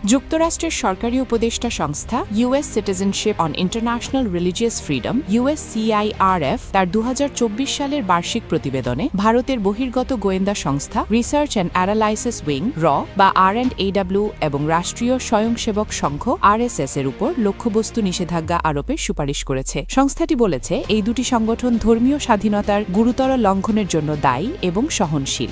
যুক্তরাষ্ট্রের সরকারি উপদেষ্টা সংস্থা US citizenship on international religious freedom USCIRF তার 2024 সালের বার্ষিক প্রতিবেদনে ভারতের বহির্গত গোয়েন্দা সংস্থা রিসার্চ অ্যান্ড অ্যানালাইসিস উইং বা R&AW এবং রাষ্ট্রীয় স্বয়ংসেবক সংঘ RSS এর উপর লক্ষ্যবস্তু নিষেধাজ্ঞা আরোপের সুপারিশ করেছে। সংস্থাটি বলেছে, এই দুটি সংগঠন ধর্মীয় স্বাধীনতার গুরুতর লঙ্ঘনের জন্য দায়ী এবং সহনশীল।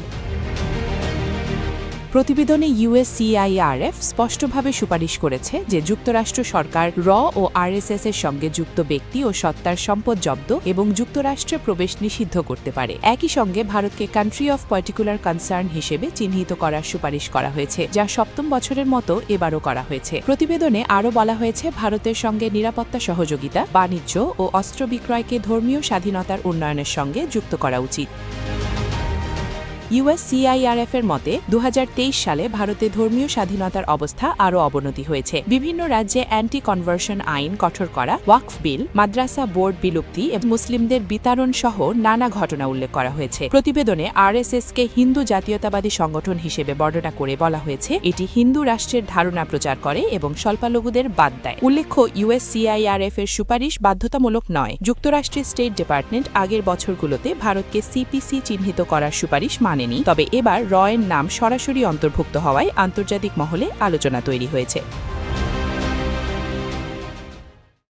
প্রতিবেদনে USCIRF স্পষ্টভাবে সুপারিশ করেছে যে যুক্তরাষ্ট্র সরকার ও RSS এর সঙ্গে যুক্ত ব্যক্তি ও সত্তার সম্পদ জব্দ এবং যুক্তরাষ্ট্রে প্রবেশ নিষিদ্ধ করতে পারে। একই সঙ্গে ভারতকে কান্ট্রি অফ পার্টিকুলার কনসার্ন হিসেবে চিহ্নিত করার সুপারিশ করা হয়েছে, যা সপ্তম বছরের মতো এবারও করা হয়েছে। প্রতিবেদনে আরও বলা হয়েছে, ভারতের সঙ্গে নিরাপত্তা সহযোগিতা, বাণিজ্য ও অস্ত্র বিক্রয়কে ধর্মীয় স্বাধীনতার উন্নয়নের সঙ্গে যুক্ত করা উচিত। USCIRF এর মতে 2023 সালে ভারতে ধর্মীয় স্বাধীনতার অবস্থা আরও অবনতি হয়েছে। বিভিন্ন রাজ্যে অ্যান্টি কনভার্সন আইন কঠোর করা, ওয়াকফ বিল, মাদ্রাসা বোর্ড বিলুপ্তি এবং মুসলিমদের বিতাড়ন সহ নানা ঘটনা উল্লেখ করা হয়েছে। প্রতিবেদনে RSS-কে হিন্দু জাতীয়তাবাদী সংগঠন হিসেবে বর্ণনা করে বলা হয়েছে, এটি হিন্দু রাষ্ট্রের ধারণা প্রচার করে এবং স্বল্পলঘুদের বাদ দেয়। উল্লেখ্য, USCIRF এর সুপারিশ বাধ্যতামূলক নয়। যুক্তরাষ্ট্রের স্টেট ডিপার্টমেন্ট আগের বছরগুলোতে ভারতকে CPC চিহ্নিত করার সুপারিশ তবে এবার এর নাম সরাসরি অন্তর্ভুক্ত হওয়ায় আন্তর্জাতিক মহলে আলোচনা তৈরি হয়েছে।